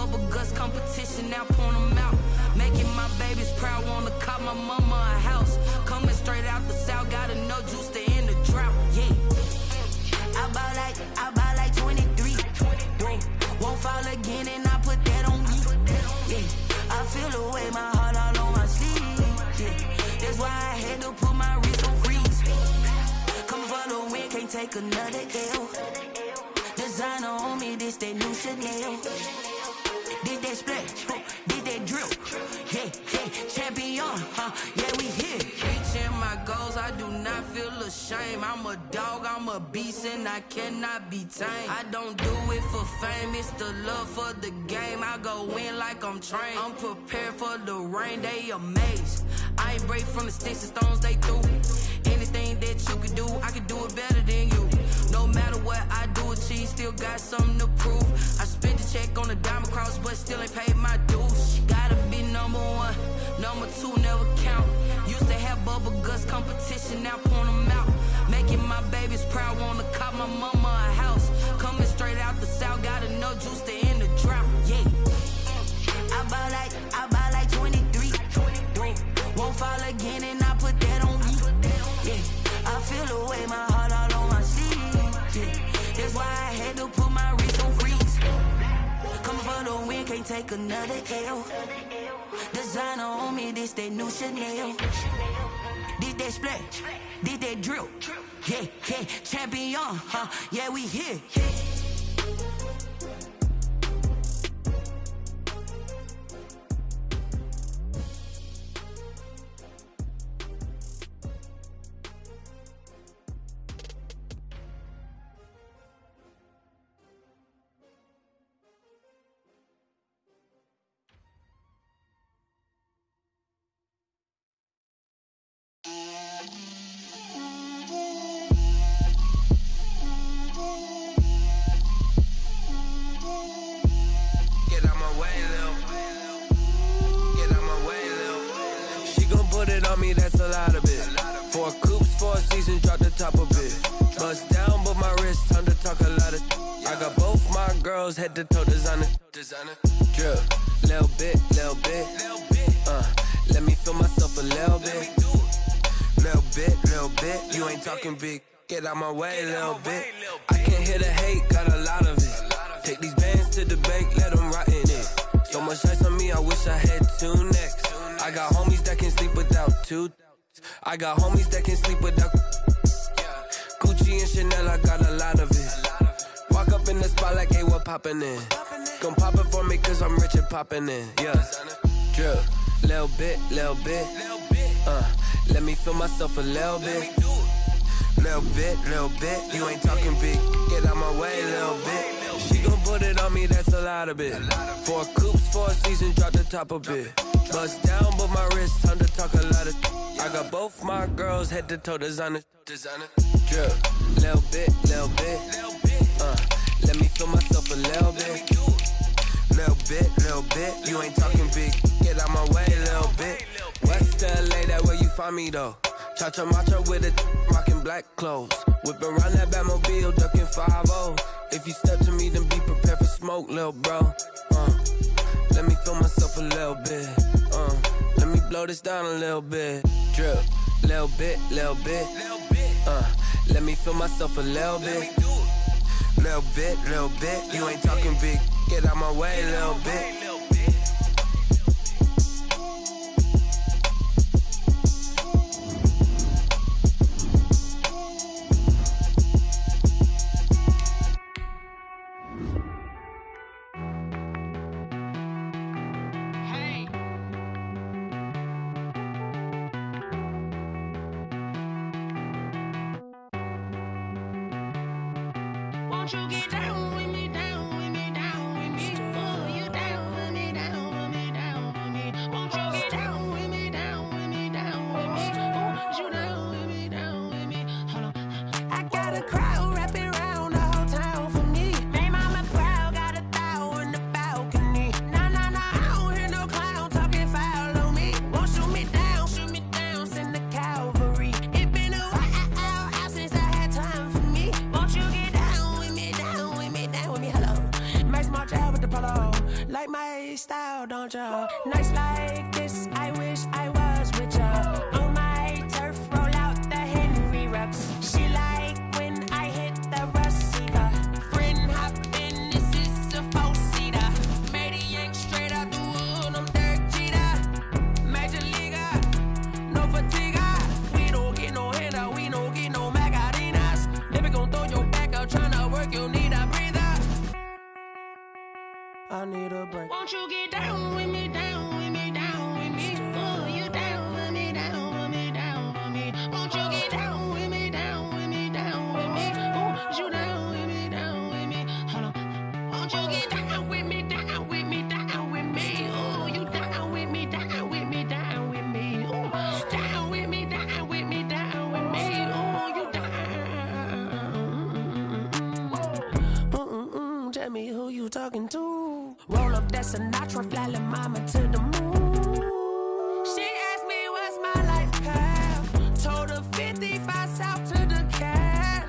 bubble guts competition, now point them out. Making my babies proud, wanna cop my mama a house. Coming straight out the south, gotta know juice to end the drought, yeah. I buy like 23. Won't fall again and I put that on me, yeah. I feel the way, my heart all on my sleeve, yeah. That's why I had to put my wrist on freeze. Coming for the win, can't take another L. Designer on me, this that new Chanel. Did that split, did that drill, yeah, champion, yeah, we here. Reaching my goals, I do not feel ashamed. I'm a dog, I'm a beast, and I cannot be tamed. I don't do it for fame, it's the love for the game. I go in like I'm trained. I'm prepared for the rain, they amazed. I ain't break from the sticks and stones they threw. Anything that you can do, I can do it better than you. No matter what I do, achieve, still got something to prove. I spent the check on the diamond cross, but still ain't paid my dues. Gotta be number one, number two never count. Used to have bubble guts competition, now point them out. Making my babies proud, wanna cop my mama a house. Coming straight out the south, gotta know juice to end the drought, yeah. I buy like 23. Won't fall again and I put that on me, yeah. I feel the way, my heart all on my sleeve, yeah. That's why I had to put my wrist on freeze. Coming for the win, can't take another L. Designer on me, this that new Chanel. Did that split, did that drill, yeah, champion, yeah, we here. That's a lot of it. 4 coops, 4 seasons, drop the top of it. Bust down, but my wrist, time to talk a lot of. I got both my girls head to toe designer. Drip, little bit. Let me feel myself a little bit. Little bit. You ain't talking big. Get out my way, little bit. I can't hear the hate, got a lot of it. Take these bands to the bank, let them rot in it. So much ice on me, I wish I had 2 necks. I got homies that can sleep without 2. I got homies that can sleep without Gucci and Chanel, I got a lot of it. Walk up in the spot like, hey, what poppin' in? Gon' pop it for me cause I'm rich and poppin' in, yeah. Drip, little bit. Let me feel myself a little bit. Little bit. You ain't talking big, get out my way, little bit. She gon' put it on me, that's a lot of it. 4 coops, 4 seasons, drop the top of it. Bust down, but my wrist, time to talk a lot of. I got both my girls head to toe designer. Drip, little bit. Let me feel myself a little bit. Little bit. You ain't talking big, get out my way, little bit. West LA, that where you find me though. Cha-cha matcha with it, rockin' black clothes. Whippin' around that Batmobile, duckin' 5-0. If you step to me, then be prepared for smoke, lil' bro. Let me feel myself a little bit. Let me blow this down a little bit. Drip, little bit. Let me feel myself a little bit. Little bit. You ain't talking big. Get out my way, little bit. Won't you get down with me, down with me, down with me? Oh, you down with me, down with me, down with me. Won't you get down with me, down with me, down with me? Oh, you down with me, down with me? Hold on. I got a crowd wrapping around the whole town for me. They mama crowd got 1,000 in the balcony. Nah, I don't hear no clown talking foul on me. Won't shoot me down, send the cavalry. It been a while since I had time for me. Won't you get down with me, down with me, like my style, don't ya? Nights like this, I wish I was with ya. On my turf, roll out the Henry rocks. She like when I hit the receiver. Friend hop in, this is a four-seater. Maniac straight out the wood, I'm Derek Jeter. Major leaguer, no fatigue. We don't get no hander, we don't get no Macarinas. Never gon' throw your back out, tryna work, you need a breather. I need a break. Won't you get down with me, down with me, down with me? Oh, you down with me, down with me, down with me. Won't you get down with me, down with me, down with me? Oh, you down with me, down with me. Hold on. Won't you get down with me, down with me, down with me? Oh, you down with me, down with me, down with me. Oh, down with me, down with me, down with me. Oh, you down. Tell me who you talking to. Roll up that Sinatra, fly la mama to the moon. She asked me what's my life path. Told her 55 south to the cat.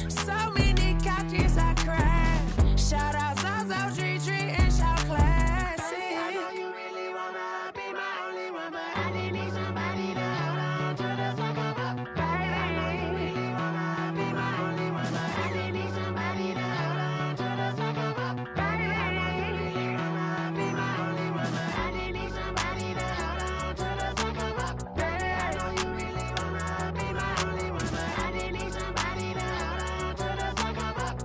So many couches I cracked. Shout out Zaza, Tree, and shout classic. I know you really wanna be my only one, but I didn't need somebody to hold on to the sucker up. Baby, I know you really wanna be my only one, but I didn't need somebody to hold on to the sucker up. Baby, I know you really wanna be my only one, but I didn't need somebody to hold on to the sucker up. Baby, I know you really wanna be my only one, but I didn't need somebody to hold on to the sucker up.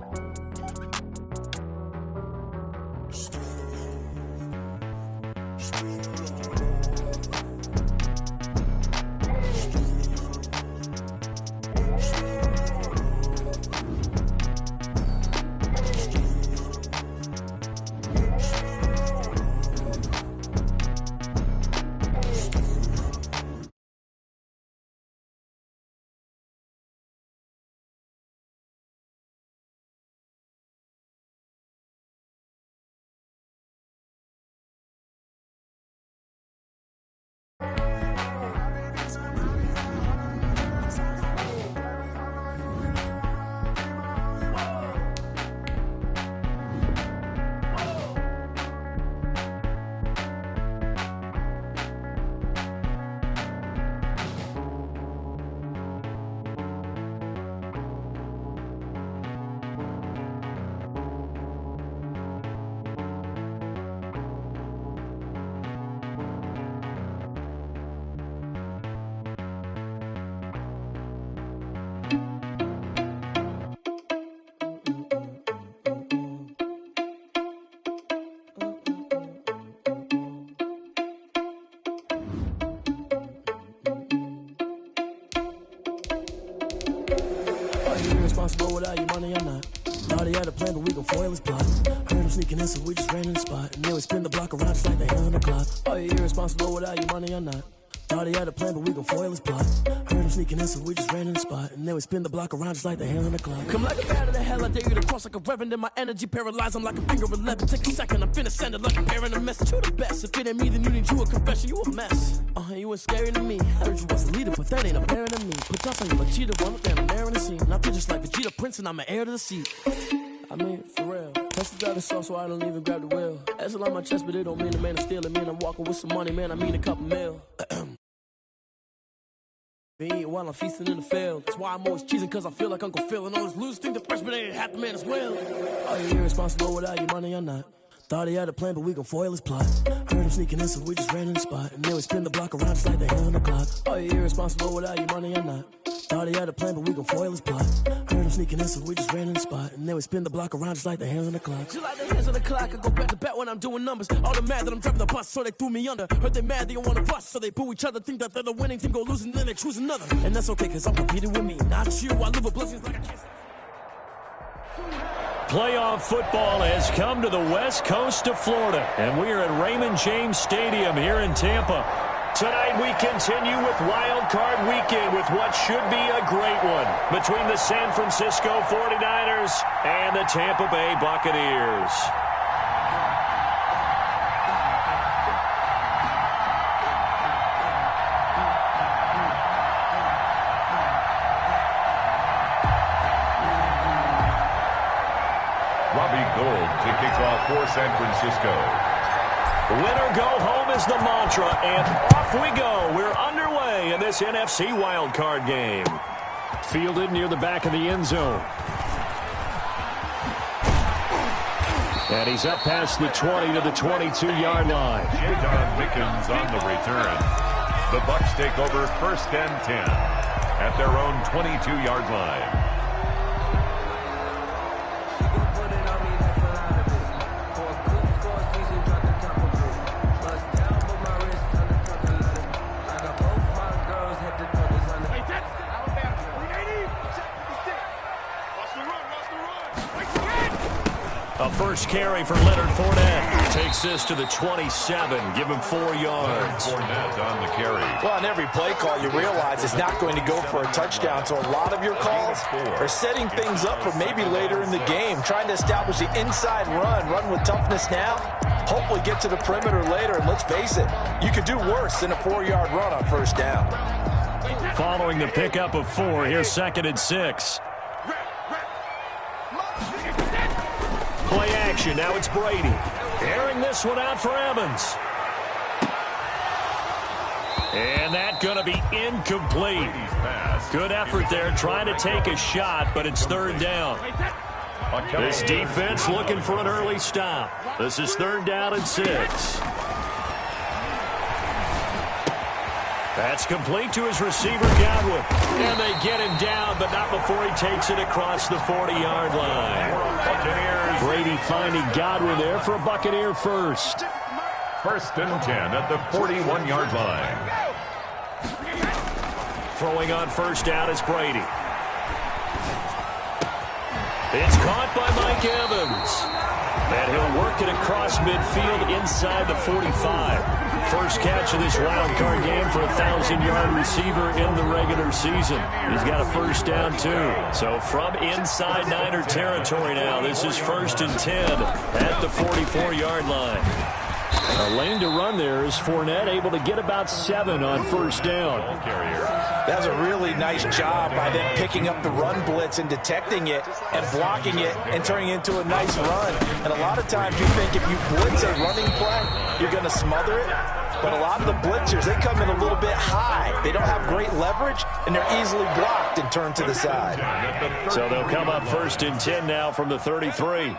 Are you irresponsible without your money or not? Thought he had a plan, but we gon' foil his plot. Heard him sneaking in, so we just ran in the spot. And then we spin the block around just like the hell on the clock. Are you irresponsible without your money or not? Thought he had a plan, but we gon' foil his plot. Heard him sneaking in, so we just ran in the spot. And then we spin the block around just like the hell on the clock. Come like a bat of the hell, I dare you to cross like a reverend. And my energy paralyzed, I'm like a finger 11. Take a second, I'm finna send it like a bearing a message. You the best, if it ain't me, then you need you a confession. You a mess, you ain't scary to me. Heard you was a leader, but that ain't apparent to me. Put us on you like Cheetah, one up there, I'm there in the scene. And I feel just like Vegeta Prince, and I'm an heir to the seat. I mean, for real. That's the driving sauce, so I don't even grab the wheel. That's on my chest, but it don't mean the man is stealing. Man, I'm walking with some money, man, I mean a couple mil. Be eating while I'm feasting in the field. That's why I'm always cheesing, cause I feel like Uncle Phil. And all those losers think the freshman ain't half the man as well. Are you irresponsible without your money or not? Thought he had a plan, but we gon' foil his plot. Heard him sneaking in, so we just ran in the spot. And then we spin the block around just like the hell on the clock. Are you irresponsible without your money or not? Thought he had a plan, but we gon' foil his plot. Heard him sneaking in, so we just ran in the spot. And then we spin the block around just like the hands on the clock. Just like the hands on the clock, I go back to back when I'm doing numbers. All the mad that I'm driving the bus, so they threw me under. Heard they mad, they don't wanna bust, so they boo each other. Think that they're the winning team, go losing, then they choose another. And that's okay, cause I'm competing with me, not you. I live with blessings like I can't. Playoff football has come to the west coast of Florida, and we are at Raymond James Stadium here in Tampa. Tonight we continue with Wild Card Weekend with what should be a great one between the San Francisco 49ers and the Tampa Bay Buccaneers. Robbie Gould to kick off for San Francisco. Win or go home is the mantra, and off we go. We're underway in this NFC wildcard game. Fielded near the back of the end zone. And he's up past the 20 to the 22-yard line. J-Don Mickens on the return. The Bucs take over 1st and 10 at their own 22-yard line. A first carry for Leonard Fournette. Takes this to the 27. Give him 4 yards. Fournette on the carry. Well, on every play call, you realize it's not going to go for a touchdown. So a lot of your calls are setting things up for maybe later in the game. Trying to establish the inside run with toughness now. Hopefully get to the perimeter later. And let's face it, you could do worse than a 4-yard run on first down. Following the pickup of 4, here's 2nd and 6. Play action. Now it's Brady. Airing this one out for Evans. And that's going to be incomplete. Good effort there trying to take a shot, but it's 3rd down. This defense looking for an early stop. This is 3rd down and 6. That's complete to his receiver, Godwin. And they get him down, but not before he takes it across the 40-yard line. Brady finding Godwin there for a Buccaneer first. 1st and 10 at the 41-yard line. Throwing on first down is Brady. It's caught by Mike Evans. And he'll work it across midfield inside the 45. First catch of this wild card game for a 1,000-yard receiver in the regular season. He's got a first down, too. So from inside Niner territory now, this is 1st and 10 at the 44-yard line. A lane to run there is Fournette, able to get about 7 on first down. That was a really nice job by them picking up the run blitz and detecting it and blocking it and turning it into a nice run. And a lot of times you think if you blitz a running play, you're going to smother it. But a lot of the blitzers, they come in a little bit high. They don't have great leverage, and they're easily blocked and turned to the side. So they'll come up 1st and 10 now from the 33.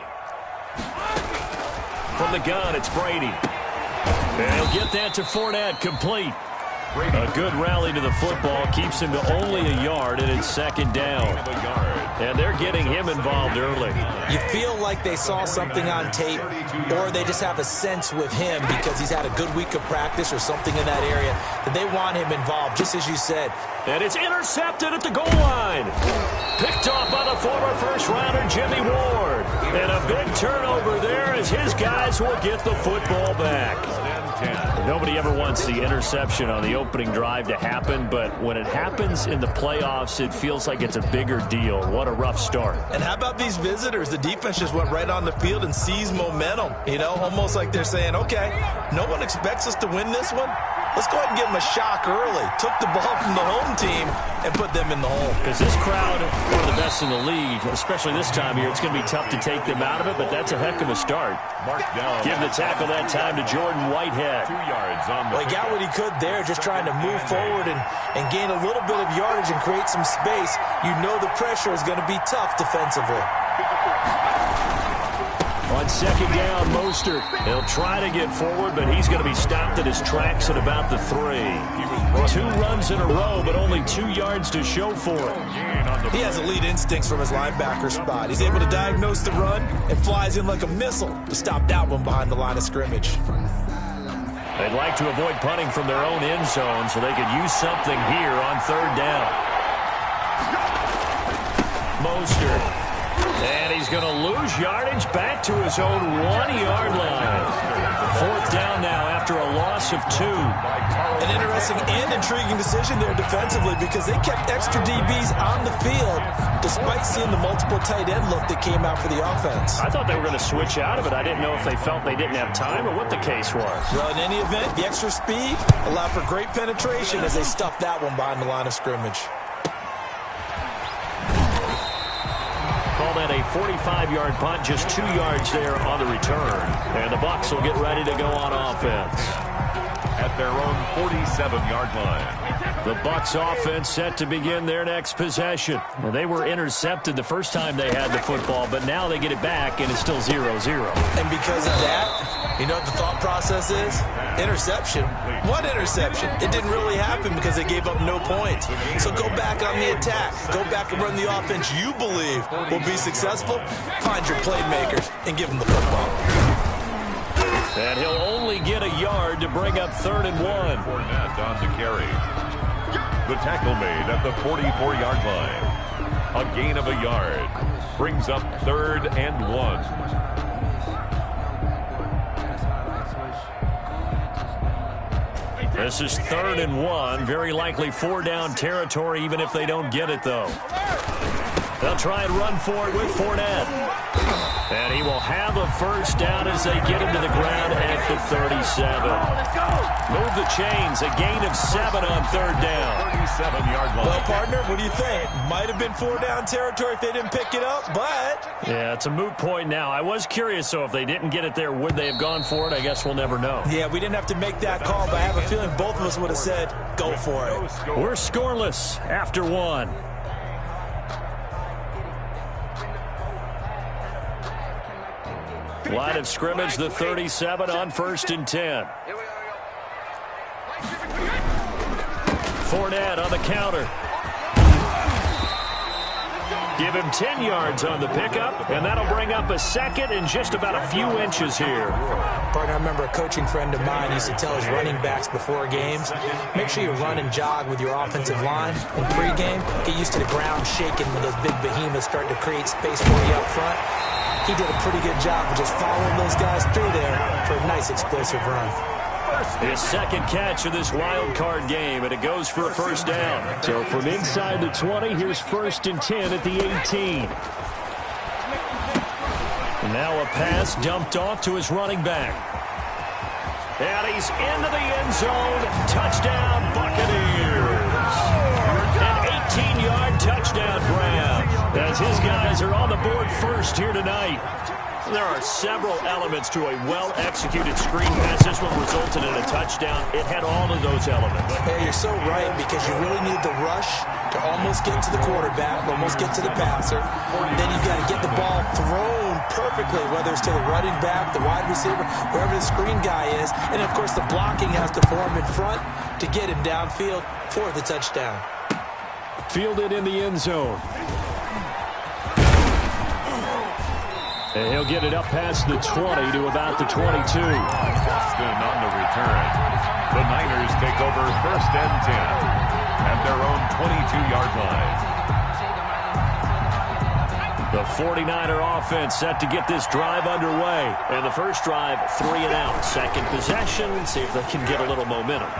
From the gun, it's Brady. And he'll get that to Fournette, complete. A good rally to the football keeps him to only a yard, and it's 2nd down. And they're getting him involved early. You feel like they saw something on tape, or they just have a sense with him because he's had a good week of practice or something in that area that they want him involved, just as you said. And it's intercepted at the goal line. Picked off by the former first-rounder Jimmy Ward. And a big turnover there as his guys will get the football back. Nobody ever wants the interception on the opening drive to happen, but when it happens in the playoffs, it feels like it's a bigger deal. What a rough start. And how about these visitors? The defense just went right on the field and seized momentum. You know, almost like they're saying, okay, no one expects us to win this one. Let's go ahead and give them a shock early. Took the ball from the home team and put them in the hole. Because this crowd, one of the best in the league, especially this time of year, it's going to be tough to take them out of it, but that's a heck of a start. Give the tackle that time to Jordan Whitehead. 2 yards on the Well, he got what he could there, just trying to move forward and gain a little bit of yardage and create some space. You know the pressure is going to be tough defensively. On 2nd down, Mostert. He'll try to get forward, but he's going to be stopped at his tracks at about the 3. 2 runs in a row, but only 2 yards to show for it. He has elite instincts from his linebacker spot. He's able to diagnose the run and flies in like a missile to stop that one behind the line of scrimmage. They'd like to avoid punting from their own end zone so they could use something here on 3rd down. Mostert. And he's going to lose yardage back to his own 1-yard line. 4th down now after a loss of 2. An interesting and intriguing decision there defensively because they kept extra DBs on the field despite seeing the multiple tight end look that came out for the offense. I thought they were going to switch out of it. I didn't know if they felt they didn't have time or what the case was. Well, in any event, the extra speed allowed for great penetration as they stuffed that one behind the line of scrimmage. call that a 45-yard punt, just 2 yards there on the return. And the Bucs will get ready to go on offense. At their own 47-yard line. The Bucs offense set to begin their next possession. Well, they were intercepted the first time they had the football, but now they get it back, and it's still 0-0. And because of that, you know what the thought process is? Interception. What interception? It didn't really happen because they gave up no points. So go back on the attack. Go back and run the offense you believe will be successful. Find your playmakers and give them the football. And he'll only get a yard to bring up 3rd and 1. Fournette on the carry. The tackle made at the 44-yard line. A gain of a yard. Brings up 3rd and 1. This is 3rd and 1. Very likely 4-down territory, even if they don't get it, though. They'll try and run for it with Fournette. And he will have a first down as they get him to the ground at the 37. Move the chains. A gain of 7 on 3rd down. 37-yard line. Well, partner, what do you think? Might have been 4-down territory if they didn't pick it up, but... Yeah, it's a moot point now. I was curious, so if they didn't get it there, would they have gone for it? I guess we'll never know. Yeah, we didn't have to make that call, but I have a feeling both of us would have said, go for it. We're scoreless after 1. Line of scrimmage, the 37 on 1st and 10. Fournette on the counter. Give him 10 yards on the pickup, and that'll bring up a 2nd and just about a few inches here. Partner, I remember a coaching friend of mine used to tell his running backs before games, make sure you run and jog with your offensive line in pregame. Get used to the ground shaking when those big behemoths start to create space for you up front. He did a pretty good job of just following those guys through there for a nice explosive run. His 2nd catch of this wild card game, and it goes for a first down. So from inside the 20, here's 1st and 10 at the 18. And now a pass dumped off to his running back. And he's into the end zone. Touchdown, Buccaneers. An 18-yard touchdown grab as his guys are on the board first here tonight. There are several elements to a well-executed screen pass. This one resulted in a touchdown. It had all of those elements. Yeah, you're so right, because you really need the rush to almost get to the quarterback, almost get to the passer. Then you've got to get the ball thrown perfectly, whether it's to the running back, the wide receiver, wherever the screen guy is. And, of course, the blocking has to form in front to get him downfield for the touchdown. Fielded in the end zone. And he'll get it up past the 20 to about the 22. Boston on the return. The Niners take over 1st and 10 at their own 22-yard line. The 49er offense set to get this drive underway. And the first drive, 3 and out. 2nd possession, see if they can get a little momentum.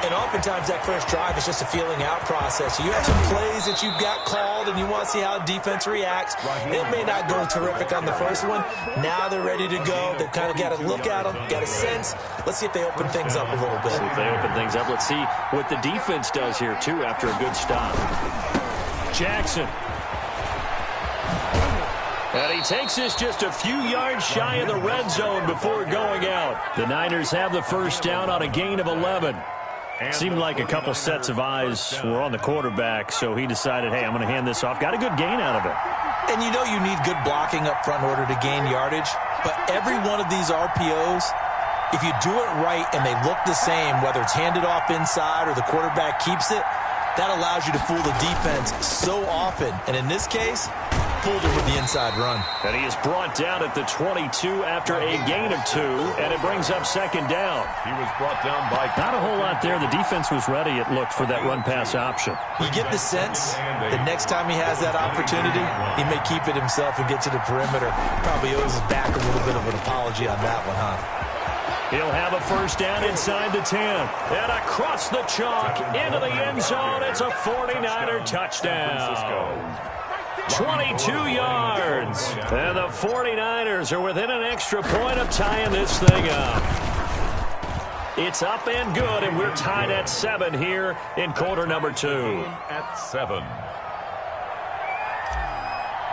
And oftentimes that first drive is just a feeling out process. You have some plays that you've got called and you want to see how defense reacts. It may not go terrific on the first one. Now they're ready to go. They've kind of got to look at them, got a sense. Let's see if they open things up a little bit. See if they open things up. Let's see what the defense does here, too, after a good stop. Jackson. And he takes this just a few yards shy of the red zone before going out. The Niners have the first down on a gain of 11. Seemed like a couple sets of eyes were on the quarterback, so he decided, hey, I'm going to hand this off. Got a good gain out of it. And you know you need good blocking up front in order to gain yardage, but every one of these RPOs, if you do it right and they look the same, whether it's handed off inside or the quarterback keeps it, that allows you to fool the defense so often. And in this case, fooled it with the inside run. And he is brought down at the 22 after a gain of 2, and it brings up 2nd down. He was brought down by... Not a whole lot there. The defense was ready, it looked, for that run-pass option. You get the sense the next time he has that opportunity, he may keep it himself and get to the perimeter. Probably owes his back a little bit of an apology on that one, huh? He'll have a first down inside the 10. And across the chalk, into the end zone. It's a 49er touchdown. 22 yards. And the 49ers are within an extra point of tying this thing up. It's up and good, and we're tied at 7 here in quarter number 2. At 7.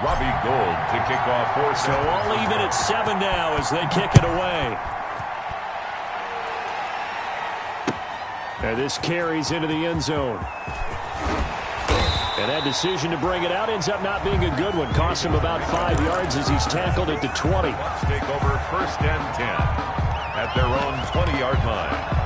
Robbie Gould to kick off for So all even at 7 now as they kick it away. And this carries into the end zone. And that decision to bring it out ends up not being a good one. Cost him about 5 yards as he's tackled at the 20. Let's take over 1st and 10 at their own 20-yard line.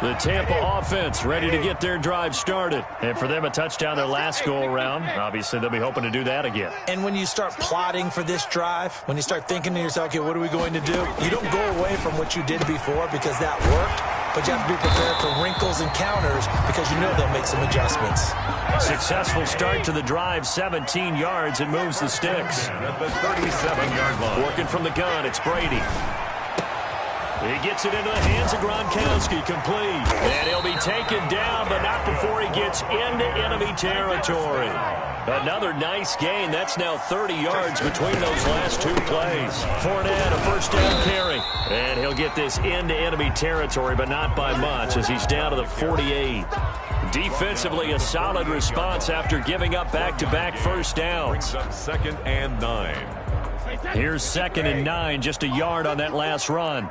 The Tampa offense ready to get their drive started. And for them, a touchdown their last go-around. Obviously, they'll be hoping to do that again. And when you start plotting for this drive, when you start thinking to yourself, okay, what are we going to do? You don't go away from what you did before because that worked, but you have to be prepared for wrinkles and counters because you know they'll make some adjustments. Successful start to the drive, 17 yards, and moves the sticks. At the 37-yard line. Working from the gun, it's Brady. He gets it into the hands of Gronkowski, complete. And he'll be taken down, but not before he gets into enemy territory. Another nice gain. That's now 30 yards between those last 2 plays. Fournette, a first down carry. And he'll get this into enemy territory, but not by much as he's down to the 48. Defensively, a solid response after giving up back-to-back first downs. 2nd and 9. Here's 2nd and 9, just a yard on that last run.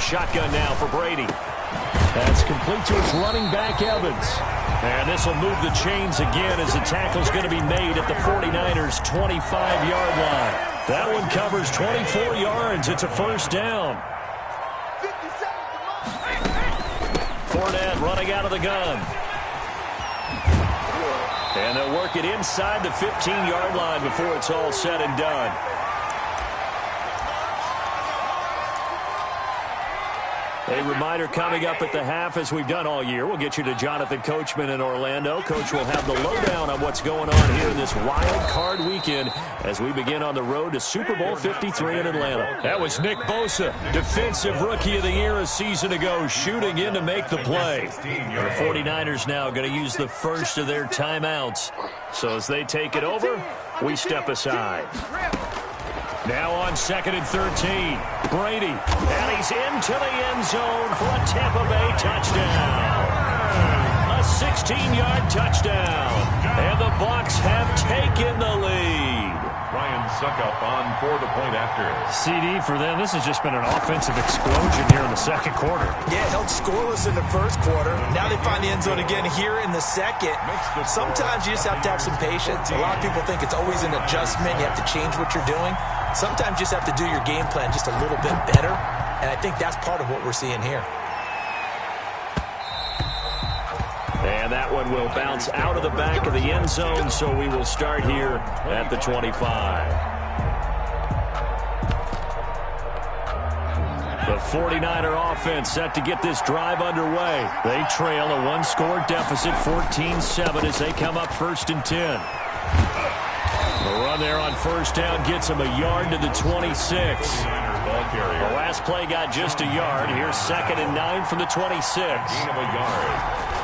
Shotgun now for Brady. That's complete to his running back, Evans. And this will move the chains again as the tackle's going to be made at the 49ers' 25-yard line. That one covers 24 yards. It's a first down. Fournette running out of the gun. And they'll work it inside the 15-yard line before it's all said and done. A reminder coming up at the half, as we've done all year. We'll get you to Jonathan Coachman in Orlando. Coach will have the lowdown on what's going on here in this wild card weekend as we begin on the road to Super Bowl 53 in Atlanta. That was Nick Bosa, Defensive Rookie of the Year a season ago, shooting in to make the play. The 49ers now going to use the first of their timeouts. So as they take it over, we step aside. Now on 2nd and 13, Brady, and he's into the end zone for a Tampa Bay touchdown. A 16-yard touchdown, and the Bucs have taken the lead. Ryan Suckup on for the point after. CD for them, this has just been an offensive explosion here in the second quarter. Yeah, held scoreless in the first quarter. Now they find the end zone again here in the second. Sometimes you just have to have some patience. A lot of people think it's always an adjustment. You have to change what you're doing. Sometimes you just have to do your game plan just a little bit better, and I think that's part of what we're seeing here. And that one will bounce out of the back of the end zone, so we will start here at the 25. The 49er offense set to get this drive underway. They trail a one-score deficit, 14-7, as they come up 1st and 10. The run there on first down gets him a yard to the 26. The last play got just a yard. Here's 2nd and 9 from the 26. Gain of a yard.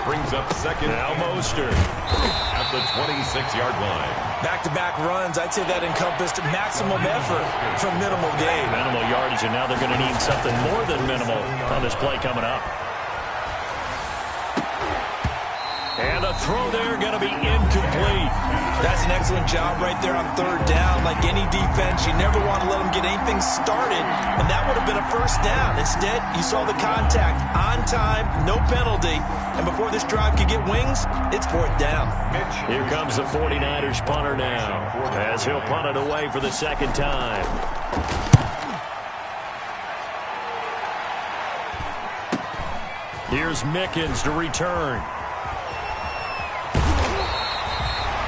Brings up 2nd. Now Mostert at the 26-yard line. Back-to-back runs, I'd say that encompassed maximum effort from minimal gain. Minimal yardage, and now they're going to need something more than minimal on this play coming up. And the throw there going to be incomplete. That's an excellent job right there on 3rd down. Like any defense, you never want to let them get anything started, and that would have been a first down. Instead, you saw the contact on time, no penalty, and before this drive could get wings, it's 4th down. Here comes the 49ers punter now, as he'll punt it away for the 2nd time. Here's Mickens to return.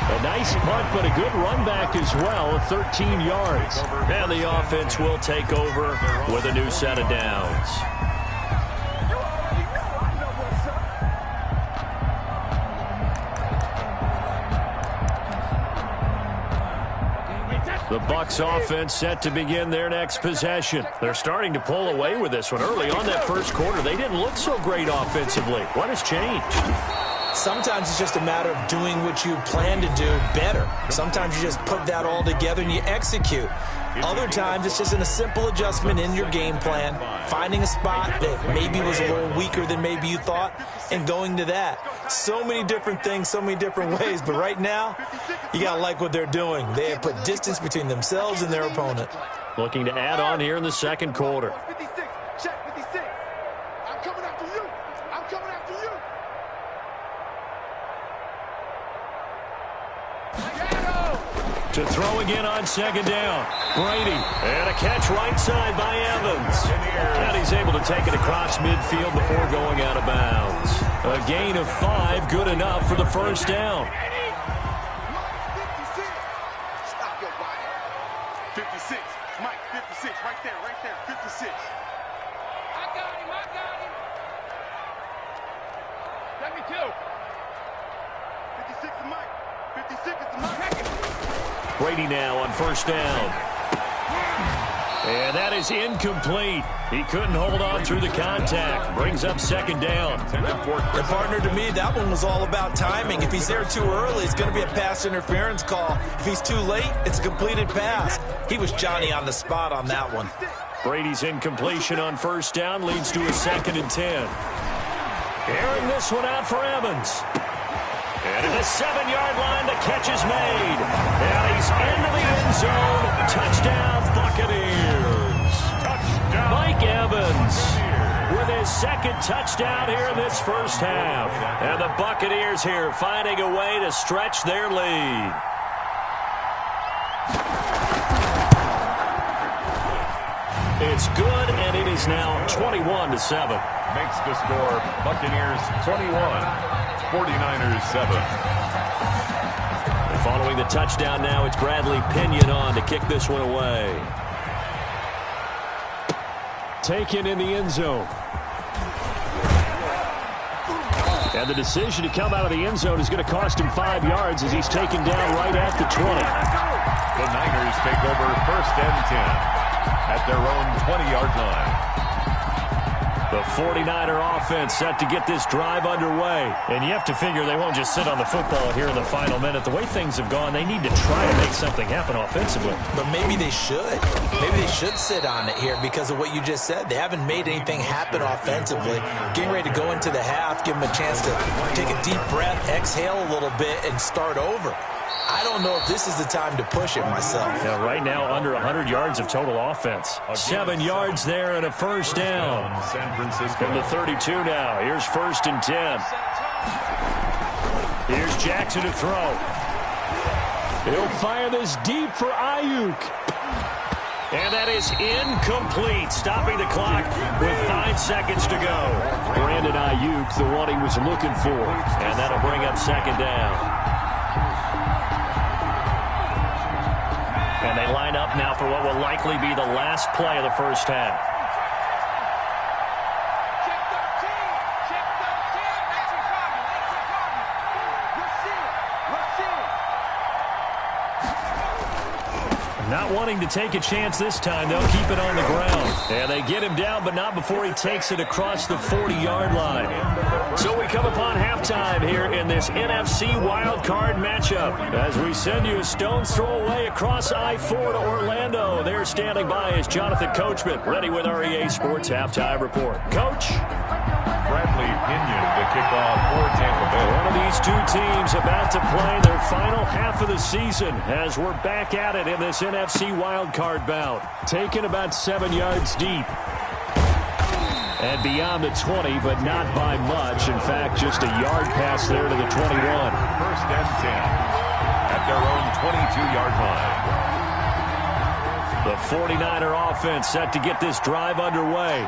A nice punt, but a good run back as well, 13 yards. And the offense will take over with a new set of downs. The Bucs offense set to begin their next possession. They're starting to pull away with this one. Early on that first quarter, they didn't look so great offensively. What has changed? Sometimes it's just a matter of doing what you plan to do better. Sometimes you just put that all together and you execute. Other times, it's just a simple adjustment in your game plan, finding a spot that maybe was a little weaker than maybe you thought, and going to that. So many different things, so many different ways, but right now, you got to like what they're doing. They have put distance between themselves and their opponent. Looking to add on here in the second quarter. Check 56. I'm coming after you. I'm coming after you. To throw again on second down. Brady. And a catch right side by Evans. And he's able to take it across midfield before going out of bounds. A gain of 5, good enough for the first down. 56. Mike, 56. Right there, 56. I got him. Let me too. 56 is Mike. 56 is Mike. Brady now on first down. And that is incomplete. He couldn't hold on through the contact. Brings up second down. And partner, to me, that one was all about timing. If he's there too early, it's going to be a pass interference call. If he's too late, it's a completed pass. He was Johnny on the spot on that one. Brady's incompletion on first down leads to a 2nd and 10. Airing this one out for Evans. And at the 7-yard line, the catch is made. And he's into the end zone. Touchdown, Buccaneers. Touchdown. Mike Evans with his 2nd touchdown here in this first half. And the Buccaneers here finding a way to stretch their lead. It's good, and it is now 21-7. Makes the score Buccaneers 21, 49ers 7. And following the touchdown now, it's Bradley Pinion on to kick this one away. Taken in the end zone. And the decision to come out of the end zone is going to cost him 5 yards as he's taken down right at the 20. The Niners take over 1st and 10 at their own 20-yard line. The 49er offense set to get this drive underway. And you have to figure they won't just sit on the football here in the final minute. The way things have gone, they need to try to make something happen offensively. But maybe they should. Maybe they should sit on it here because of what you just said. They haven't made anything happen offensively. Getting ready to go into the half, give them a chance to take a deep breath, exhale a little bit, and start over. I don't know if this is the time to push it myself. Yeah, right now, under 100 yards of total offense. 7 yards there and a first down. San Francisco. From the 32 now. Here's 1st and 10. Here's Jackson to throw. He'll fire this deep for Ayuk. And that is incomplete, stopping the clock with 5 seconds to go. Brandon Ayuk, the one he was looking for. And that'll bring up second down. And they line up now for what will likely be the last play of the first half. Check 13. Check 13. Let's see. Not wanting to take a chance this time, they'll keep it on the ground. And they get him down, but not before he takes it across the 40-yard line. So we come upon halftime here in this NFC wildcard matchup. As we send you a stone's throw away across I-4 to Orlando. There standing by is Jonathan Coachman, ready with our EA Sports Halftime Report. Coach? Bradley Pinion to kick off for Tampa Bay. One of these two teams about to play their final half of the season as we're back at it in this NFC wildcard bout. Taken about 7 yards deep. And beyond the 20, but not by much. In fact, just a yard pass there to the 21. 1st and 10 at their own 22-yard line. The 49er offense set to get this drive underway.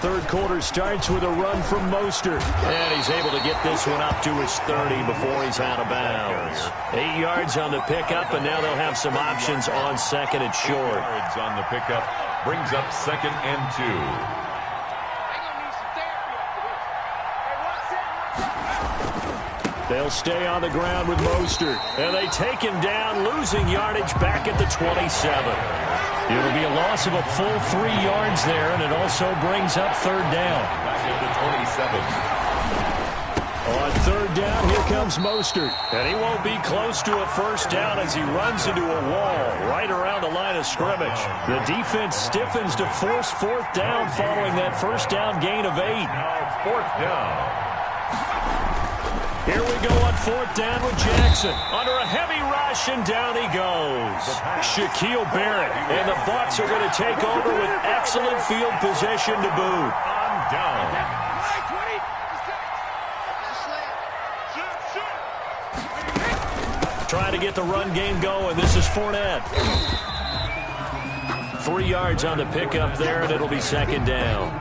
Third quarter starts with a run from Mostert. And he's able to get this one up to his 30 before he's out of bounds. 8 yards on the pickup, and now they'll have some options on 2nd and short. 8 yards on the pickup brings up 2nd and 2. They'll stay on the ground with Mostert. And they take him down, losing yardage back at the 27. It'll be a loss of a full 3 yards there, and it also brings up 3rd down. Back at the 27. On third down, here comes Mostert. And he won't be close to a first down as he runs into a wall right around the line of scrimmage. The defense stiffens to force fourth down following that first down gain of 8. Now it's fourth down. Here we go on fourth down with Jackson. Under a heavy rush, and down he goes. Shaquille Barrett. And the Bucs are going to take over with excellent field position to boot. On down. Trying to get the run game going. This is Fournette. 3 yards on the pickup there, and it'll be second down.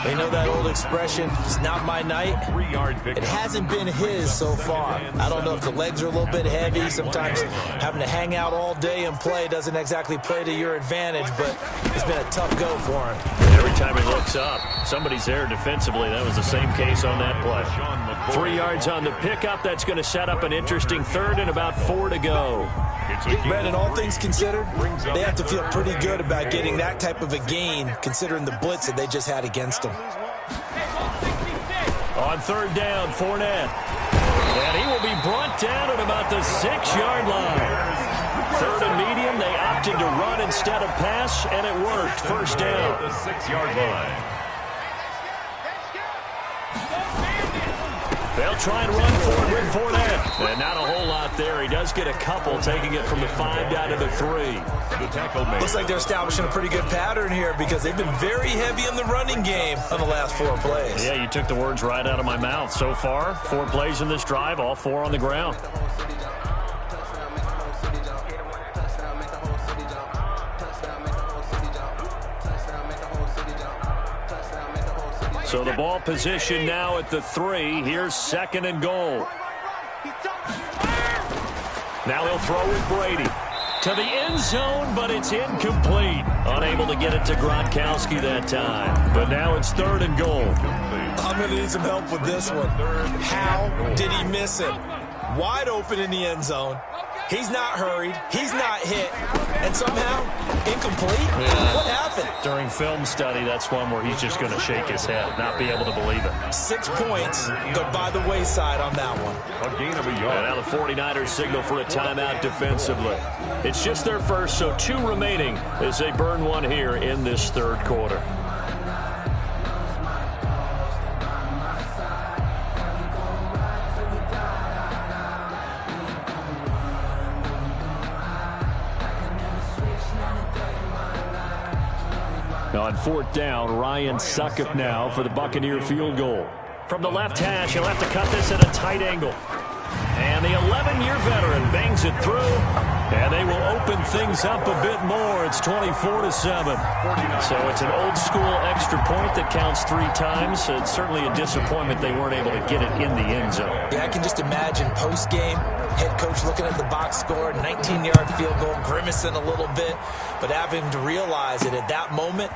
They know that old expression, it's not my night. 3-yard pickup. It hasn't been his so far. I don't know if the legs are a little bit heavy. Sometimes having to hang out all day and play doesn't exactly play to your advantage, but it's been a tough go for him. Every time he looks up, somebody's there defensively. That was the same case on that play. 3 yards on the pickup. That's going to set up an interesting third and about 4 to go. Brandon, all things considered, they have to feel pretty good about getting that type of a gain considering the blitz that they just had against them. On third down, Fournette. And he will be brought down at about the 6-yard line. Third and medium, they opted to run instead of pass, and it worked. First down. The 6-yard line. They'll try and run forward with Fournette. And not a whole lot there. He does get a couple, taking it from the 5 down to the 3. The tackle made. Looks like they're establishing a pretty good pattern here because they've been very heavy in the running game on the last 4 plays. Yeah, you took the words right out of my mouth. So far, 4 plays in this drive, all 4 on the ground. So the ball position now at the 3. Here's second and goal. Now he'll throw with Brady. To the end zone, but it's incomplete. Unable to get it to Gronkowski that time. But now it's third and goal. I'm going to need some help with this one. How did he miss it? Wide open in the end zone. He's not hurried. He's not hit. And somehow, incomplete? Yeah. What happened? During film study, that's one where he's just going to shake his head, not be able to believe it. 6 points go by the wayside on that one. A gain of a yard. And now the 49ers signal for a timeout defensively. It's just their first, so 2 remaining as they burn one here in this third quarter. On fourth down, Ryan Succop now for the Buccaneer field goal. From the left hash, he'll have to cut this at a tight angle. And the 11-year veteran bangs it through. And they will open things up a bit more. It's 24-7. So it's an old-school extra point that counts 3 times. So it's certainly a disappointment they weren't able to get it in the end zone. Yeah, I can just imagine post-game, head coach looking at the box score, 19-yard field goal, grimacing a little bit, but having to realize that at that moment,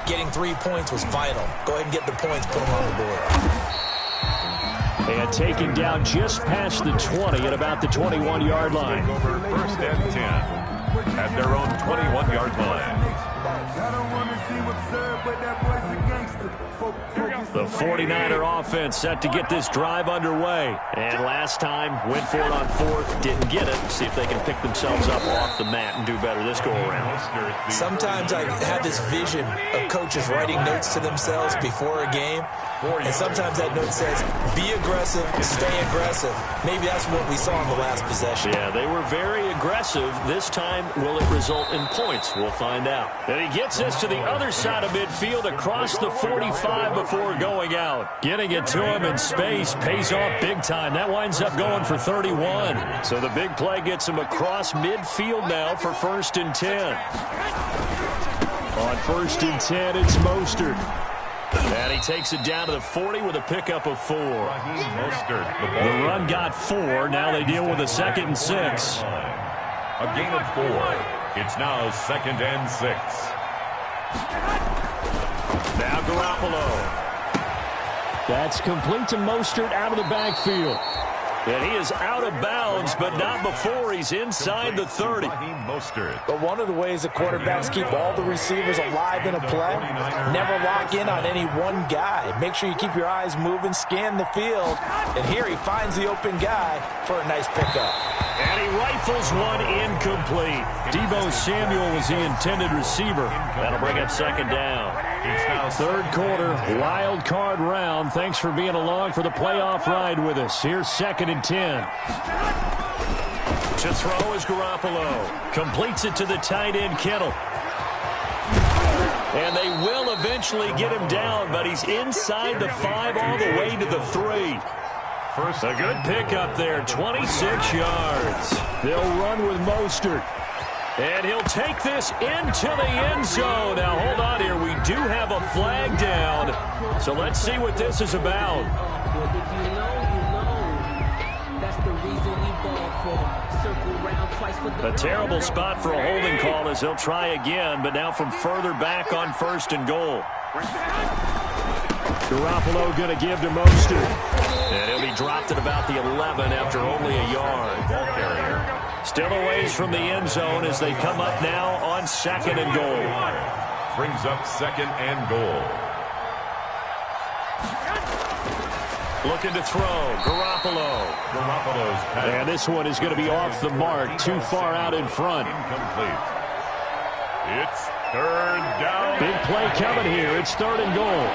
getting 3 points was vital. Go ahead and get the points, put them on the board. And taken down just past the 20 at about the 21-yard line. Over first and 10 at their own 21-yard line. The 49er offense set to get this drive underway. And last time, went for it on fourth, didn't get it. See if they can pick themselves up off the mat and do better this go-around. Sometimes I have this vision of coaches writing notes to themselves before a game. And sometimes that note says, be aggressive, stay aggressive. Maybe that's what we saw in the last possession. Yeah, they were very aggressive. This time, will it result in points? We'll find out. And he gets us to the other side of midfield across the 45 before going out. Getting it to him in space pays off big time. That winds up going for 31. So the big play gets him across midfield now for first and 10. On first and 10, it's Mostert. And he takes it down to the 40 with a pickup of 4. The run got 4. Now they deal with a second and 6. A gain of 4. It's now second and 6. Now Garoppolo. That's complete to Mostert out of the backfield. And he is out of bounds, but not before he's inside the 30. But one of the ways that quarterbacks keep all the receivers alive in a play, never lock in on any one guy. Make sure you keep your eyes moving, scan the field. And here he finds the open guy for a nice pickup. And he rifles one incomplete. Deebo Samuel was the intended receiver. That'll bring up second down. Third quarter, wild card round. Thanks for being along for the playoff ride with us. Here's second and 10. To throw is Garoppolo. Completes it to the tight end, Kittle. And they will eventually get him down, but he's inside the 5 all the way to the 3. A good pickup there, 26 yards. They'll run with Mostert. And he'll take this into the end zone. Now, hold on here. We do have a flag down. So let's see what this is about. A terrible spot for a holding call as he'll try again, but now from further back on first and goal. Garoppolo going to give to Mostert. And he'll be dropped at about the 11 after only a yard. Ball carrier. Still a ways from the end zone as they come up now on second and goal. Brings up second and goal. Looking to throw. Garoppolo. Garoppolo's pass. And this one is going to be off the mark. Too far out in front. Incomplete. It's third down. Big play coming here. It's third and goal.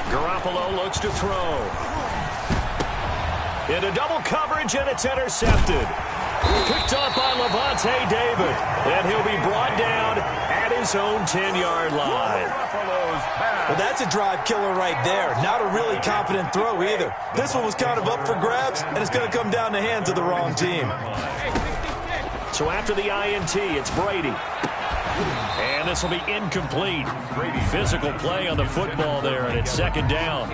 Garoppolo looks to throw. Into double coverage, and it's intercepted. Picked up by Levante David. And he'll be brought down at his own 10-yard line. Well, that's a drive killer right there. Not a really confident throw either. This one was kind of up for grabs, and it's going to come down the hands of the wrong team. So after the INT, it's Brady. And this will be incomplete. Physical play on the football there, and it's second down.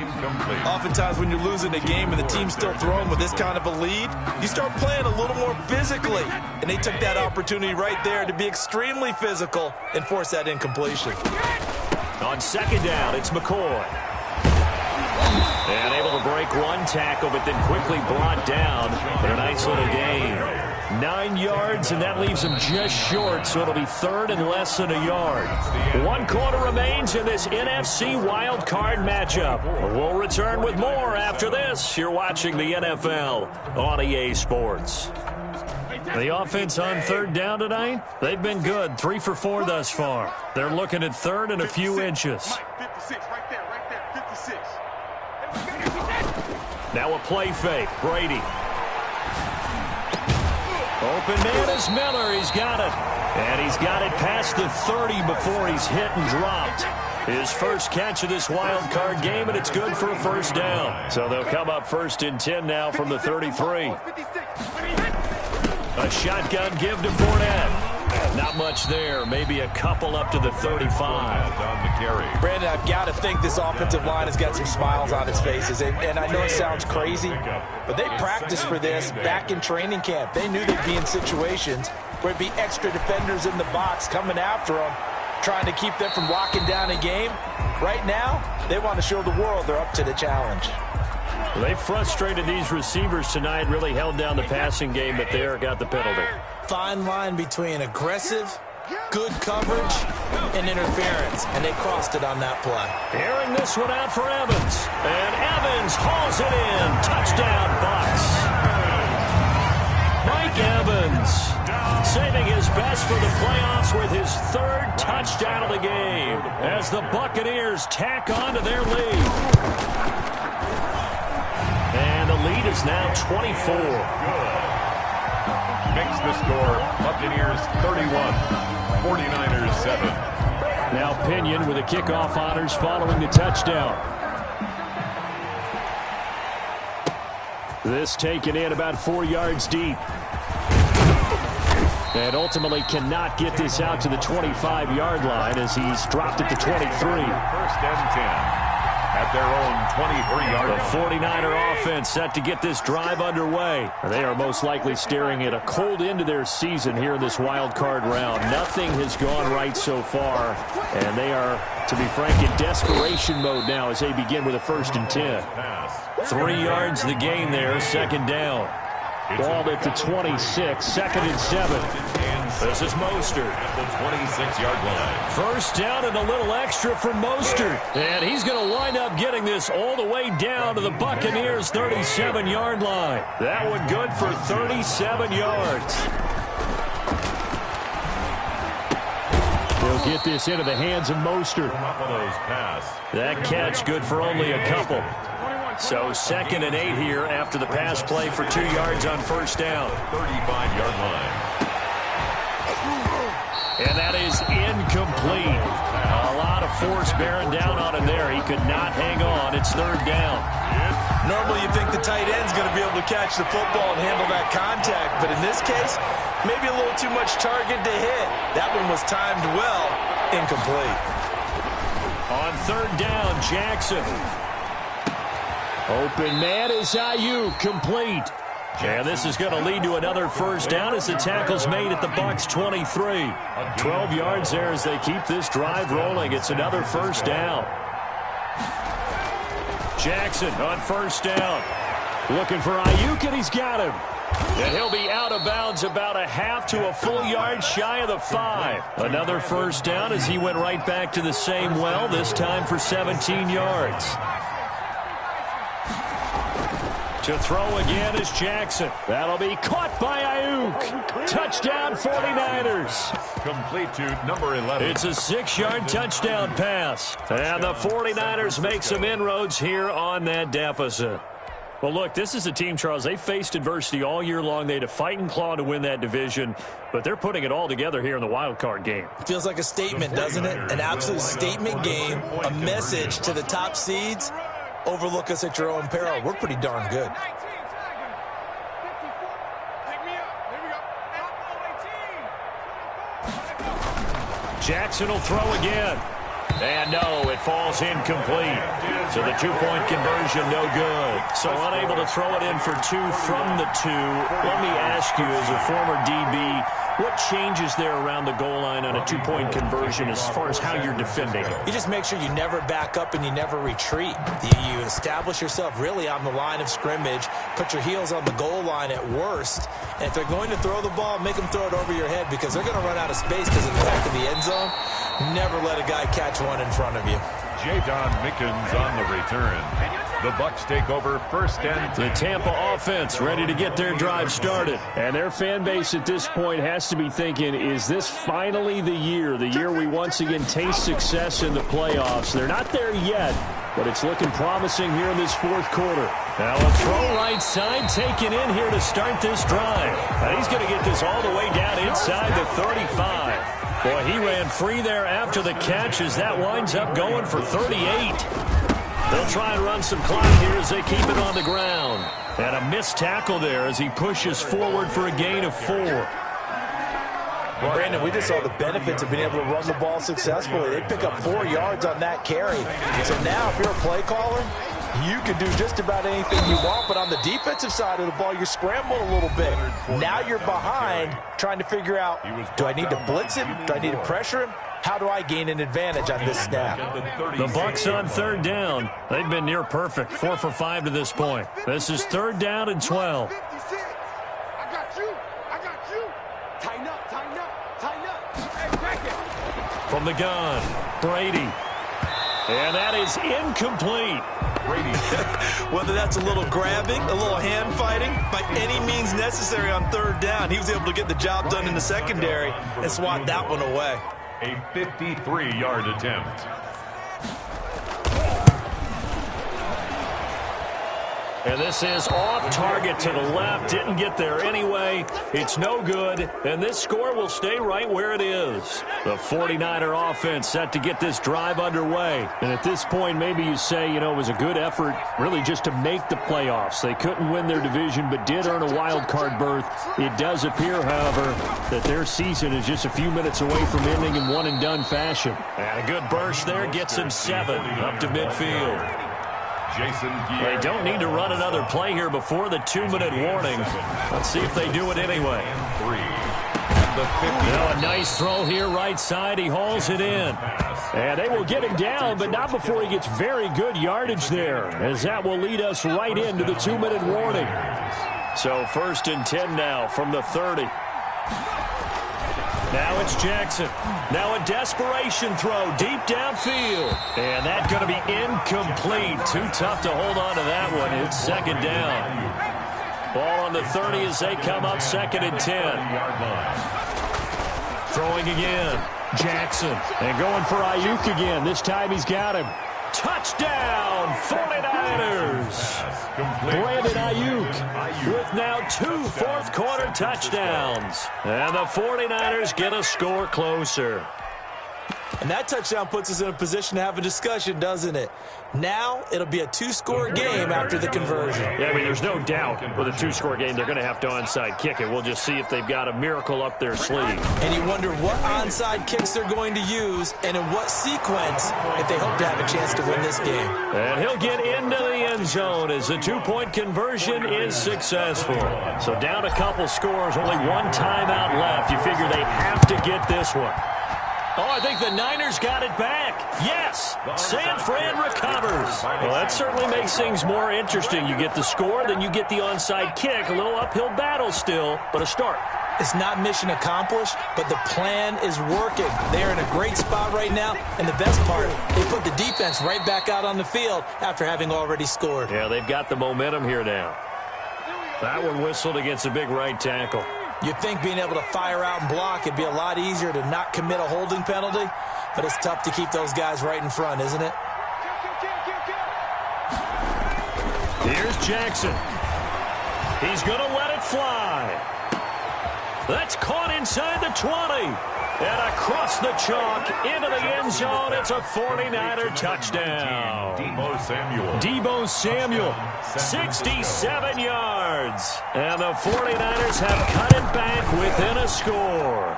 Oftentimes when you're losing a game and the team's still throwing with this kind of a lead, you start playing a little more physically. And they took that opportunity right there to be extremely physical and force that incompletion. On second down, it's McCoy. And able to break one tackle, but then quickly brought down for a nice little gain. 9 yards, and that leaves him just short, so it'll be third and less than a yard. 1 quarter remains in this NFC wild card matchup. We'll return with more after this. You're watching the NFL on EA Sports. The offense on third down tonight, they've been good. 3 for 4 thus far. They're looking at third and a few inches. 56, right there, 56. Now a play fake. Brady. Open man is Miller. He's got it. And he's got it past the 30 before he's hit and dropped. His first catch of this wild card game, and it's good for a first down. So they'll come up first and 10 now from the 33. A shotgun give to Fournette. Not much there. Maybe a couple up to the 35. On the carry. Brandon, I've got to think this offensive line has got some smiles on its faces. And I know it sounds crazy, but they practiced for this back in training camp. They knew they'd be in situations where it'd be extra defenders in the box coming after them, trying to keep them from locking down a game. Right now, they want to show the world they're up to the challenge. They frustrated these receivers tonight, really held down the passing game, but there got the penalty. Fine line between aggressive, good coverage, and interference, and they crossed it on that play. Airing this one out for Evans, and Evans hauls it in. Touchdown, Bucs. Mike Evans saving his best for the playoffs with his third touchdown of the game as the Buccaneers tack on to their lead. And the lead is now 24. Makes the score Buccaneers 31, 49ers 7. Now Pinion with the kickoff honors following the touchdown. This taken in about 4 yards deep. And ultimately cannot get this out to the 25-yard line as he's dropped it to 23. First and 10. at their own 23-yard line. The 49er offense set to get this drive underway. They are most likely staring at a cold end to their season here in this wild card round. Nothing has gone right so far, and they are, to be frank, in desperation mode now as they begin with a 1st and 10. 3 yards the gain there, 2nd down. Ball at the 26, 2nd and 7. This is Mostert at the 26-yard line. 1st down and a little extra for Mostert. And he's going to wind up getting this all the way down to the Buccaneers' 37-yard line. That one good for 37 yards. He'll get this into the hands of Mostert. That catch good for only a couple. So 2nd and 8 here after the pass play for 2 yards on 1st down. 35-yard line. And that is incomplete. A lot of force bearing down on him there. He could not hang on. It's 3rd down. Normally you think the tight end's going to be able to catch the football and handle that contact, but in this case, maybe a little too much target to hit. That one was timed well. Incomplete. On 3rd down, Jackson. Open man is Ayuk, complete. And this is going to lead to another 1st down as the tackle's made at the Bucs' 23. 12 yards there as they keep this drive rolling. It's another 1st down. Jackson on 1st down. Looking for Ayuk, and he's got him. And he'll be out of bounds about a half to a full yard shy of the 5. Another 1st down as he went right back to the same well, this time for 17 yards. To throw again is Jackson. That'll be caught by Ayuk. Touchdown 49ers. Complete to number 11. It's a 6-yard touchdown pass. And the 49ers make some inroads here on that deficit. Well, look, this is a team, Charles, they faced adversity all year long. They had to fight and claw to win that division, but they're putting it all together here in the wild card game. Feels like a statement, doesn't it? An absolute statement game, a message to the top seeds. Overlook us at your own peril. We're pretty darn good. Jackson will throw again. And no, it falls incomplete. So the 2-point conversion, no good. So unable to throw it in for 2 from the 2. Let me ask you, as a former DB, what changes there around the goal line on a 2-point conversion as far as how you're defending? You just make sure you never back up and you never retreat. You establish yourself really on the line of scrimmage, put your heels on the goal line at worst, and if they're going to throw the ball, make them throw it over your head because they're going to run out of space because of the back of the end zone. Never let a guy catch one in front of you. J-Don Mickens on the return. The Bucs take over 1st and 10. The Tampa offense ready to get their drive started. And their fan base at this point has to be thinking, is this finally the year we once again taste success in the playoffs? They're not there yet, but it's looking promising here in this 4th quarter. Now a throw right side taken in here to start this drive. And he's going to get this all the way down inside the 35. Boy, he ran free there after the catch as that winds up going for 38. They'll try and run some clock here as they keep it on the ground. And a missed tackle there as he pushes forward for a gain of 4. Brandon, we just saw the benefits of being able to run the ball successfully. They pick up 4 yards on that carry. So now if you're a play caller, you can do just about anything you want, but on the defensive side of the ball, you're scrambling a little bit. Now you're behind trying to figure out, do I need to blitz him? Do I need to pressure him? How do I gain an advantage on this snap? The Bucs on 3rd down. They've been near perfect, 4 for 5 to this point. This is 3rd down and 12. I got you. Tighten up. Hey, crack it. From the gun, Brady. And that is incomplete. Whether that's a little grabbing, a little hand fighting, by any means necessary on 3rd down, he was able to get the job done in the secondary and swat that one away. A 53-yard attempt. And this is off target to the left. Didn't get there anyway. It's no good, and this score will stay right where it is. The 49er offense set to get this drive underway. And at this point, maybe you say, you know, it was a good effort really just to make the playoffs. They couldn't win their division, but did earn a wild card berth. It does appear, however, that their season is just a few minutes away from ending in one-and-done fashion. And a good burst there gets him 7 up to midfield. They don't need to run another play here before the 2-minute warning. Let's see if they do it anyway. Now a nice throw here right side. He hauls it in. And they will get him down, but not before he gets very good yardage there, as that will lead us right into the 2-minute warning. So 1st and 10 now from the 30. Now it's Jackson. Now a desperation throw deep downfield. And that's going to be incomplete. Too tough to hold on to that one. It's 2nd down. Ball on the 30 as they come up 2nd and 10. Throwing again. Jackson. And going for Ayuk again. This time he's got him. Touchdown, 49ers. Brandon Ayuk with now 2 fourth-quarter touchdowns. And the 49ers get a score closer. And that touchdown puts us in a position to have a discussion, doesn't it? Now it'll be a 2-score game after the conversion. Yeah, I mean, there's no doubt with a 2-score game they're going to have to onside kick it. We'll just see if they've got a miracle up their sleeve. And you wonder what onside kicks they're going to use and in what sequence if they hope to have a chance to win this game. And he'll get into the end zone as the 2-point conversion is successful. So down a couple scores, only 1 timeout left. You figure they have to get this one. Oh, I think the Niners got it back. Yes, San Fran recovers. Well, that certainly makes things more interesting. You get the score, then you get the onside kick. A little uphill battle still, but a start. It's not mission accomplished, but the plan is working. They're in a great spot right now, and the best part, they put the defense right back out on the field after having already scored. Yeah, they've got the momentum here now. That one whistled against a big right tackle. You'd think being able to fire out and block, it'd be a lot easier to not commit a holding penalty, but it's tough to keep those guys right in front, isn't it? Here's Jackson. He's going to let it fly. That's caught inside the 20. And across the chalk into the end zone. It's a 49er touchdown. Deebo Samuel, 67 yards. And the 49ers have cut it back within a score.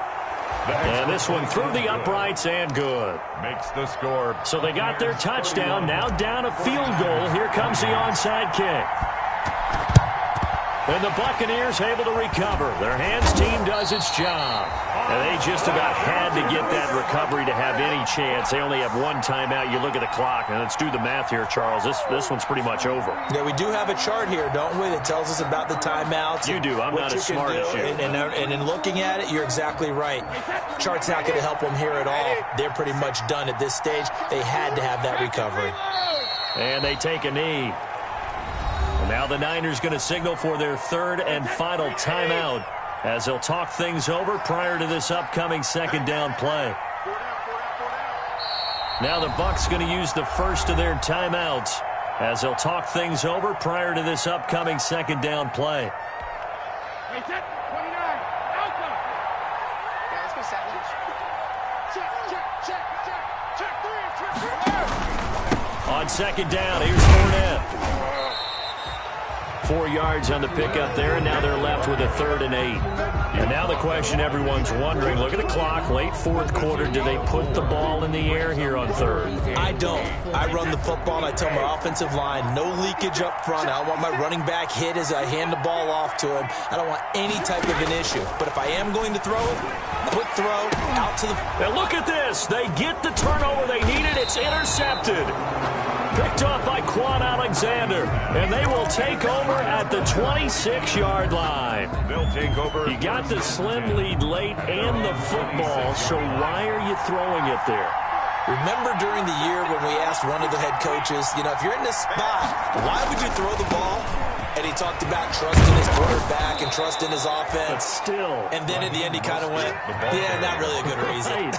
And this one through the uprights and good. Makes the score. So they got their touchdown. Now down a field goal. Here comes the onside kick. And the Buccaneers able to recover. Their hands team does its job. And they just about had to get that recovery to have any chance. They only have 1 timeout. You look at the clock, and let's do the math here, Charles. This one's pretty much over. Yeah, we do have a chart here, don't we, that tells us about the timeouts. You do. I'm not as smart as you. And in looking at it, you're exactly right. Chart's not going to help them here at all. They're pretty much done at this stage. They had to have that recovery. And they take a knee. And now the Niners going to signal for their 3rd and final timeout as they'll talk things over prior to this upcoming 2nd down play. Now the Bucs going to use the first of their timeouts as they'll talk things over prior to this upcoming 2nd down play. On 2nd down, here's Fournette. 4 yards on the pickup there, and now they're left with a 3rd and 8. And now the question everyone's wondering, look at the clock, late 4th quarter, do they put the ball in the air here on 3rd? I don't. I run the football, and I tell my offensive line, no leakage up front. I don't want my running back hit as I hand the ball off to him. I don't want any type of an issue. But if I am going to throw it, quick throw, out to the... Now look at this. They get the turnover they needed. It's intercepted. Picked off by Quan Alexander, and they will take over at the 26-yard line. They'll take over. You got the slim lead late and the football, so why are you throwing it there? Remember during the year when we asked one of the head coaches, you know, if you're in this spot, why would you throw the ball? And he talked about trusting his quarterback and trusting his offense. But still. And then at the end he kind of went, yeah, not really a good reason.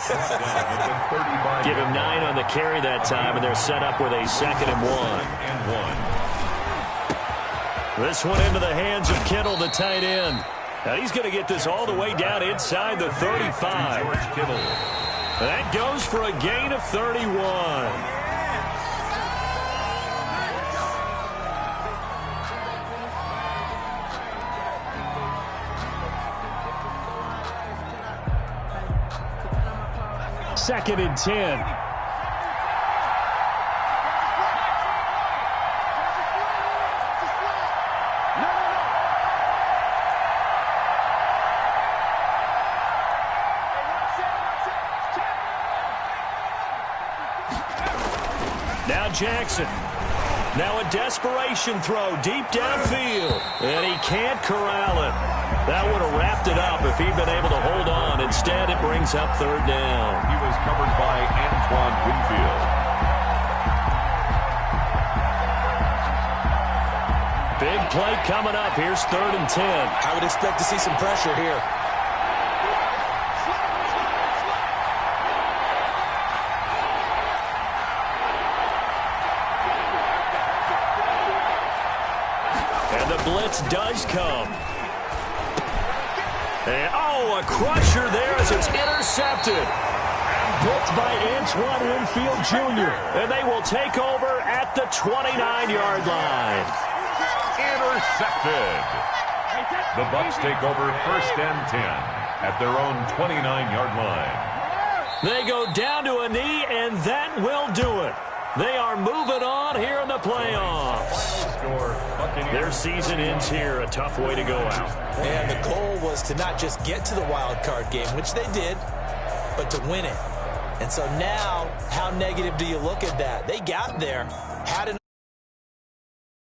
Give him 9 on the carry that time, and they're set up with a 2nd and 1. This one into the hands of Kittle, the tight end. Now he's going to get this all the way down inside the 35. That goes for a gain of 31. Second and 10. Now Jackson. Now a desperation throw deep downfield. And he can't corral it. That would have wrapped it up if he'd been able to hold on. Instead, it brings up third down. He was covered by Antoine Winfield. Big play coming up. Here's third and 10. I would expect to see some pressure here. And the blitz does come. And, oh, a crusher there as it's intercepted. Blitzed by Antoine Winfield Jr. And they will take over at the 29-yard line. Intercepted. The Bucs take over first and 10 at their own 29-yard line. They go down to a knee, and that will do it. They are moving on here in the playoffs. Their season ends here. A tough way to go out. And the goal was to not just get to the wild card game, which they did, but to win it. And so now, how negative do you look at that? They got there, had an